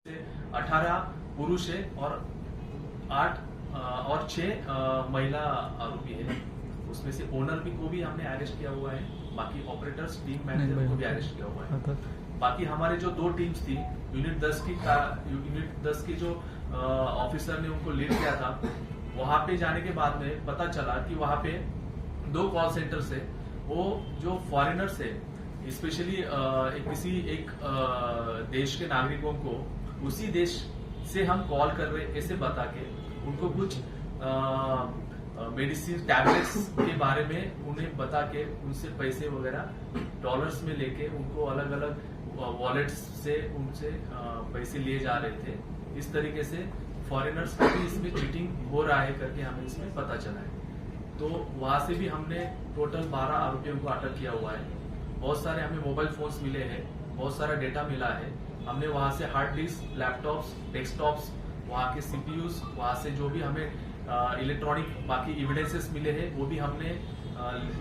से 18 पुरुष है और 6 महिला आरोपी है। उसमें से ओनर को भी हमने अरेस्ट किया हुआ है। बाकी ऑपरेटर्स, टीम मैनेजर को भी अरेस्ट किया हुआ है। बाकी हमारे जो 2 टीम्स थी, यूनिट 10 की जो ऑफिसर ने उनको लीड किया था, वहां पे जाने के बाद में पता चला कि वहां पे 2 कॉल सेंटर्स है। वो जो फॉरेनर्स है, स्पेशली किसी एक देश के नागरिकों को उसी देश से हम कॉल कर रहे ऐसे बता के उनको कुछ मेडिसिन टैबलेट्स के बारे में उन्हें बता के उनसे पैसे वगैरह डॉलर्स में लेके उनको अलग अलग वॉलेट्स से उनसे पैसे लिए जा रहे थे। इस तरीके से फॉरेनर्स को भी इसमें चीटिंग हो रहा है करके हमें इसमें पता चला है। तो वहां से भी हमने टोटल 12 आरोपियों को अटक किया हुआ है। बहुत सारे हमें मोबाइल फोन्स मिले हैं, बहुत सारा डेटा मिला है। हमने वहां से हार्ड डिस्क, लैपटॉप्स, डेस्कटॉप्स, वहां के सीपीयूज, वहां से जो भी हमें इलेक्ट्रॉनिक बाकी एविडेंसेस मिले हैं वो भी हमने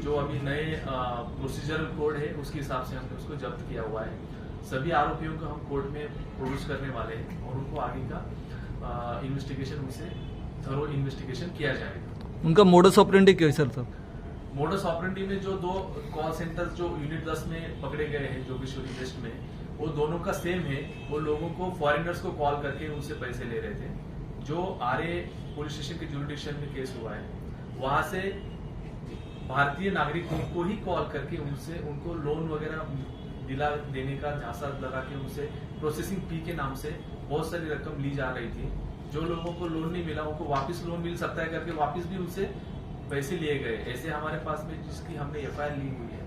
जो अभी नए प्रोसीजरल कोड है उसके हिसाब से हमने उसको जब्त किया हुआ है। सभी आरोपियों को हम कोर्ट में प्रोड्यूस करने वाले हैं और उनको आगे का इन्वेस्टिगेशन उनसे थरो इन्वेस्टिगेशन किया जाएगा। उनका मोडस ऑपरेंडी क्या है सर? मोडस ऑपरेंडी में जो 2 कॉल सेंटर्स जो यूनिट 10 में पकड़े गए हैं जोगेश्वरी वेस्ट में, वो दोनों का सेम है। वो लोगों को फॉरेनर्स को कॉल करके उनसे पैसे ले रहे थे। जो आरए पुलिस स्टेशन के जुरिडिक्शन में केस हुआ है, वहां से भारतीय नागरिकों को ही कॉल करके उनको लोन वगैरह देने का झांसा लगा के उनसे प्रोसेसिंग फी के नाम से बहुत सारी रकम ली जा रही थी। जो लोगों को लोन नहीं मिला उनको वापस लोन मिल सकता है करके वापस भी उनसे पैसे लिए गए। ऐसे हमारे पास में जिसकी हमने एफआईआर ली हुई है,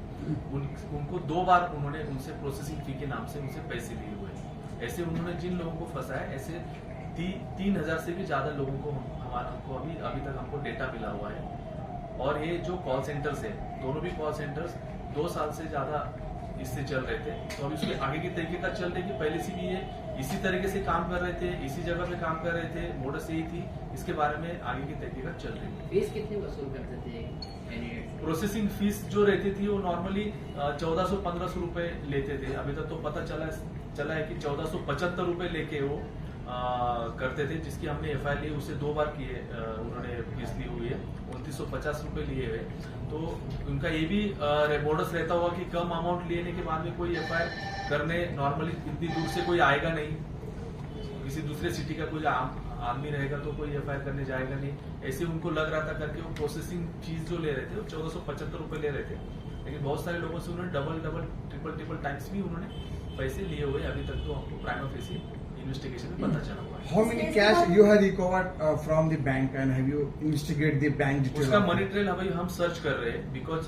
उनको 2 बार उन्होंने उनसे प्रोसेसिंग फी के नाम से उनसे पैसे लिए हुए हैं। ऐसे उन्होंने जिन लोगों को फंसाया, ऐसे 3000 से भी ज्यादा लोगों को हमको अभी तक हमको डेटा मिला हुआ है। और ये जो कॉल सेंटर्स है, दोनों भी कॉल सेंटर्स 2 साल से ज्यादा इससे चल रहे थे। तो अभी उसके आगे की तहकीकात चल रही थी। पहले से भी ये इसी तरीके से काम कर रहे थे, इसी जगह पे काम कर रहे थे, मोडस यही थी। इसके बारे में आगे की तहकीकात चल रही थी। फीस कितनी वसूल करते थे? प्रोसेसिंग फीस जो रहती थी वो नॉर्मली 1400-1500 रुपए लेते थे। अभी तक तो पता चला है कि 1475 रुपए लेके वो करते थे। जिसकी हमने एफआईआर ली, उससे 2 बार किए उन्होंने फीस ली हुई है। 2950 रुपए लिए हुए। तो उनका ये भी मोडस रहता होगा कि कम अमाउंट लेने के बाद में कोई एफआईआर करने नॉर्मली इतनी दूर से कोई आएगा नहीं। किसी दूसरे सिटी का कोई आदमी रहेगा तो कोई एफआईआर करने जाएगा नहीं। ऐसे उनको लग रहा था करके वो प्रोसेसिंग फीस जो ले रहे थे वो 1475 रुपए ले रहे थे। लेकिन बहुत सारे लोगों से उन्होंने डबल ट्रिपल टाइम्स भी उन्होंने पैसे लिए हुए। अभी तक तो हमको प्राइमा फेसी इन्वेस्टिगेशन में पता चला हुआ है। How many cash you have recovered from the bank and have you investigated the bank details? उसका मनी ट्रेल अभी हम सर्च कर रहे हैं। बिकॉज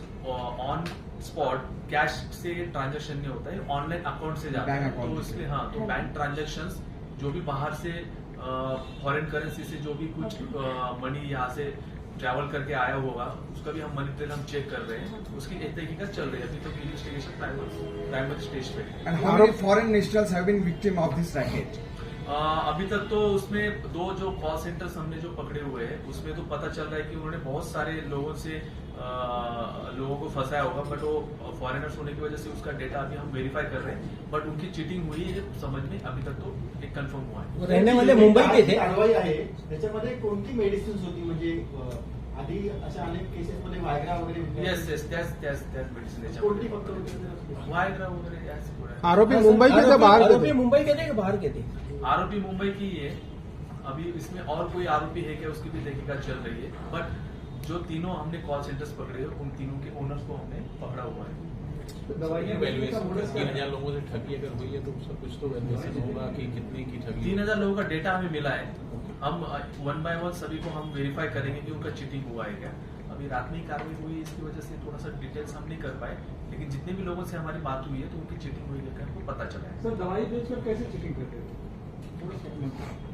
ऑन स्पॉट कैश से ट्रांजैक्शन नहीं होता है, ऑनलाइन अकाउंट से जाता है। तो इसलिए तो बैंक ट्रांजैक्शंस जो भी बाहर से फॉरेन करेंसी से जो भी कुछ मनी यहाँ से ट्रैवल करके आया होगा, उसका भी हम मनी ट्रेल हम चेक कर रहे हैं। उसकी तहकीकात चल रही है। अभी तो इन्वेस्टिगेशन प्राइमरी स्टेज पे है। And how many foreign nationals have been victim of this racket? अभी तक तो उसमें 2 जो कॉल सेंटर्स हमने जो पकड़े हुए हैं, उसमें तो पता चल रहा है कि उन्होंने बहुत सारे लोगों से लोगों को फंसाया होगा। बट वो फॉरेनर्स होने की वजह से उसका डेटा अभी हम वेरीफाई कर रहे हैं। बट उनकी चीटिंग हुई है समझ में अभी तक तो एक कन्फर्म हुआ है। रहने वाले मुंबई के थे। कारवाई आहे त्याच्यामध्ये कोणती मेडिसिन्स होती? म्हणजे आधी अशा अनेक केसेसमध्ये वायग्रा वगैरे येस त्याच मेडिसिन कोणती फक्त वायग्रा वगैरे याच गोळ्या। आरोपी मुंबई के थे, बाहर आरोपी मुंबई के थे कि बाहर के थे? आरोपी मुंबई की ही है। अभी इसमें और कोई आरोपी है क्या उसकी भी तहकीकात चल रही है। बट जो तीनों हमने कॉल सेंटर्स पकड़े हैं, उन तीनों के ओनर्स को हमने पकड़ा हुआ है। वैल्यूएशन 3000 लोगों से ठगी अगर हुई है तो उसका कुछ तो वैल्यूएशन होगा कि कितने की ठगी। 3000 लोगों का डेटा हमें मिला है। हम 1 by 1 सभी को हम वेरीफाई करेंगे कि उनका चीटिंग हुआ है क्या। अभी रात में ही कार्रवाई हुई, इसकी वजह से थोड़ा सा डिटेल्स हम नहीं कर पाए। लेकिन जितने भी लोगों से हमारी बात हुई है तो उनकी चीटिंग हुई है हमको पता चला है। सर दवाई बेचकर कैसे चीटिंग करते थे?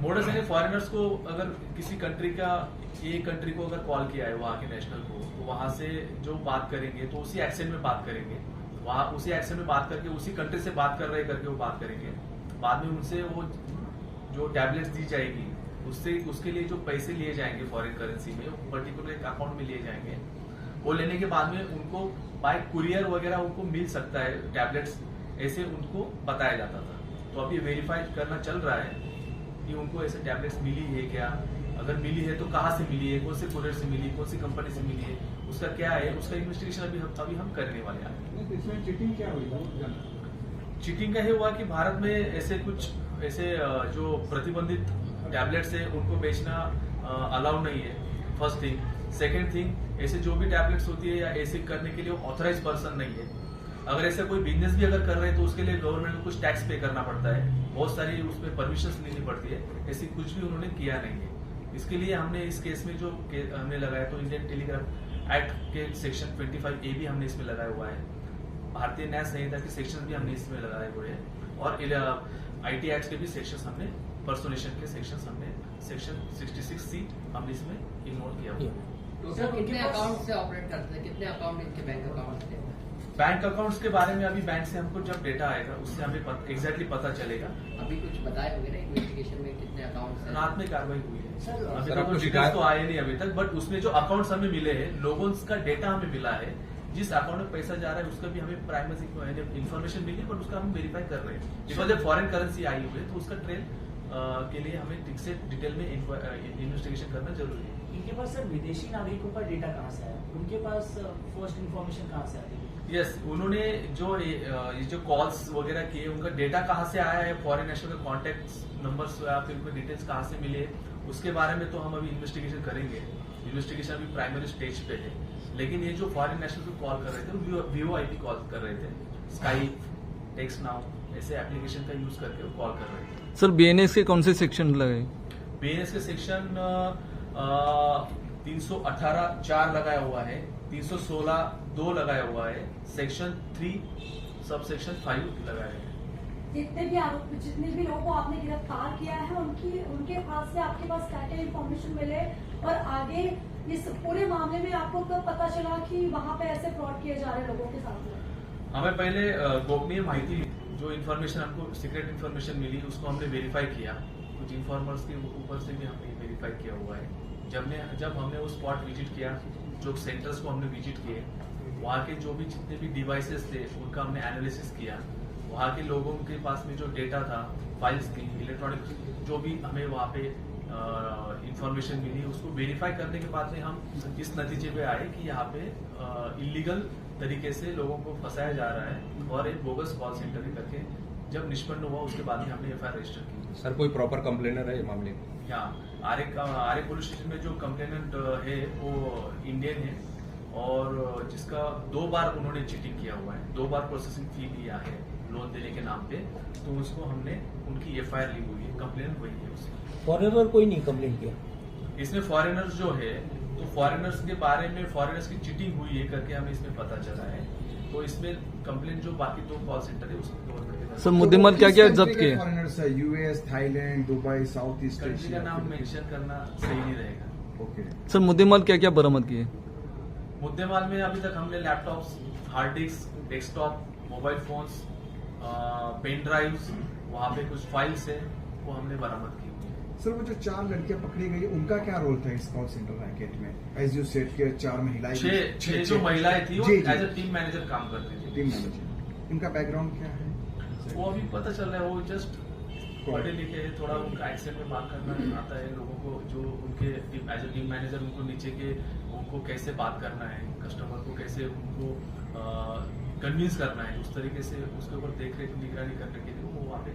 मोडस यानी फॉरेनर्स को अगर किसी कंट्री का कंट्री को अगर कॉल किया है वहाँ के नेशनल को, तो वहां से जो बात करेंगे तो उसी एक्सेंट में बात करेंगे। वहां उसी एक्सेंट में बात करके उसी कंट्री से बात कर रहे करके वो बात करेंगे। बाद में उनसे वो जो टैबलेट्स दी जाएगी उसके लिए जो पैसे लिए जाएंगे फॉरेन करेंसी में, पर्टिकुलर एक अकाउंट में लिए जाएंगे। वो लेने के बाद में उनको बाय कुरियर वगैरह उनको मिल सकता है टैबलेट्स, ऐसे उनको बताया जाता था। तो अभी वेरीफाई करना चल रहा है कि उनको ऐसे टैबलेट्स मिली है क्या, अगर मिली है तो कहाँ से मिली है, कौन से कोरियर से मिली है, कौन सी कंपनी से मिली है, उसका क्या है, उसका इन्वेस्टिगेशन अभी हम करने वाले हैं। इसमें चीटिंग क्या हुई? चीटिंग का ये हुआ कि भारत में ऐसे कुछ जो प्रतिबंधित टैबलेट्स है उनको बेचना अलाउ नहीं है, फर्स्ट थिंग। सेकेंड थिंग, ऐसे जो भी टैबलेट्स होती है या ऐसे करने के लिए ऑथराइज पर्सन नहीं है। अगर ऐसा कोई बिजनेस भी अगर कर रहे हैं तो उसके लिए गवर्नमेंट को कुछ टैक्स पे करना पड़ता है, बहुत सारी उसमें परमिशन लेनी पड़ती है, ऐसी कुछ भी उन्होंने किया नहीं है। इसके लिए हमने इस केस में जो हमने लगाया तो इंडियन टेलीग्राफ एक्ट के सेक्शन 25A भी हमने इसमें लगाया हुआ है, भारतीय न्याय संहिता के सेक्शन भी हमने इसमें लगाए हुए हैं, और IT एक्ट के भी सेक्शन हमने, पर्सोनेशन के सेक्शन हमने, सेक्शन 66C हमने इसमें इन्वॉल्व किया हुआ है। तो सर कितने अकाउंट से ऑपरेट करते हैं, कितने अकाउंट इनके बैंक अकाउंट थे? बैंक अकाउंट्स के बारे में अभी बैंक से हमको जब डेटा आएगा उससे हमें एग्जैक्टली पता चलेगा। अभी कुछ बताए होंगे ना इन्वेस्टिगेशन में कितने अकाउंट हैं? रात में कार्रवाई हुई है, सर, अभी सर, तक कुछ डिटेल्स तो आए नहीं अभी तक, बट उसमें जो अकाउंट्स हमें मिले हैं, लोगों का डेटा हमें मिला है, जिस अकाउंट में पैसा जा रहा है उसका भी हमें प्राइमरी इन्फॉर्मेशन मिली, बट उसका हम वेरीफाई कर रहे हैं। बिकॉज फॉरेन करेंसी आई हुई है तो उसका ट्रेल के लिए हमें ठीक से डिटेल में इन्वेस्टिगेशन करना जरूरी है। इनके पास सर विदेशी नागरिकों का डेटा कहाँ से आया, उनके पास फर्स्ट इन्फॉर्मेशन कहाँ से आती है? यस, उन्होंने जो कॉल्स वगैरह किए उनका डेटा कहाँ से आया है, फॉरेन नेशनल का कॉन्टेक्ट नंबर्स या फिर उनके डिटेल्स कहाँ से मिले, उसके बारे में तो हम अभी इन्वेस्टिगेशन करेंगे। इन्वेस्टिगेशन अभी प्राइमरी स्टेज पे है, लेकिन ये जो फॉरेन नेशनल को कॉल कर रहे थे वो VoIP कॉल कर रहे थे, स्काइप, टेक्स्ट नाउ ऐसे एप्लीकेशन का यूज करके वो कॉल कर रहे थे। सर BNS के कौन से सेक्शन लगे? BNS के सेक्शन 318(4) लगाया हुआ है, 316(2) लगाया हुआ है, सेक्शन 3 सब सेक्शन 5 लगाया है। जितने भी लोगों को आपने गिरफ्तार किया है उनके पास से आपके पास क्या क्या इन्फॉर्मेशन मिले, और आगे इस पूरे मामले में आपको कब पता चला कि वहाँ पे ऐसे फ्रॉड किए जा रहे लोगों के साथ? हमें पहले गोपनीय माहिती, जो इन्फॉर्मेशन हमको सीक्रेट इन्फॉर्मेशन मिली उसको हमने वेरीफाई किया, कुछ इन्फॉर्मर्स के ऊपर से भी हमने वेरीफाई किया हुआ है। जब हमने वो स्पॉट विजिट किया, जो सेंटर्स को हमने विजिट किए, वहाँ के जो भी जितने भी डिवाइसेस थे उनका हमने एनालिसिस किया, वहाँ के लोगों के पास में जो डेटा था, फाइल्स थी, इलेक्ट्रॉनिक जो भी हमें वहाँ पे इंफॉर्मेशन मिली, उसको वेरीफाई करने के बाद में हम इस नतीजे पे आए कि यहाँ पे इलीगल तरीके से लोगों को फंसाया जा रहा है, और एक बोगस कॉल सेंटर करके जब निष्पन्न हुआ उसके बाद में हमने FIR रजिस्टर की। सर कोई प्रॉपर कंप्लेनर है ये मामले में? यहाँ आरे पुलिस स्टेशन में जो कंप्लेनेंट है वो इंडियन है, और जिसका 2 बार उन्होंने चीटिंग किया हुआ है, 2 बार प्रोसेसिंग फी लिया है लोन देने के नाम पे, तो उसको हमने उनकी FIR ली हुई है, कंप्लेन वही है उसकी। फॉरेनर कोई नहीं कंप्लेन किया इसमें फॉरेनर्स जो है, तो फॉरेनर्स के बारे में फॉरेनर्स की चीटिंग हुई है करके हमें इसमें पता चला है, तो इसमें कंप्लेन जो बाकी 2 कॉल सेंटर है उसको गवर्नमेंट के सर मुद्देमाल क्या क्या जब्त किए? फॉरेनर्स है, US, Thailand, Dubai, south east country का एशिया। नाम मेंशन करना सही नहीं रहेगा। ओके सर मुद्देमाल क्या क्या बरामद किए? मुद्देमाल में अभी तक हमने laptops, hard disk, desktop, mobile phones, pen drives, वहाँ पे कुछ फाइल्स है वो हमने बरामद की हुई है। सर, वो जो 4 लड़कियां पकड़ी गई उनका क्या रोल था इस कॉल सेंटर रैकेट में? एज यू सेड के 4 महिलाएं, 6 जो महिलाएं थी वो जी, एज अ टीम मैनेजर काम करती थी। टीम मैनेजर, उनका बैकग्राउंड क्या है? वो अभी पता चल रहा है, वो जस्ट पढ़े लिखे है, थोड़ा उनका एक्सेंट में बात करना आता है लोगों को, जो उनके एज अ टीम मैनेजर उनको नीचे के उनको कैसे बात करना है, कस्टमर को कैसे उनको कन्विंस करना है, उस तरीके से उसके ऊपर देख रेख निगरानी करने के लिए वो वहाँ पे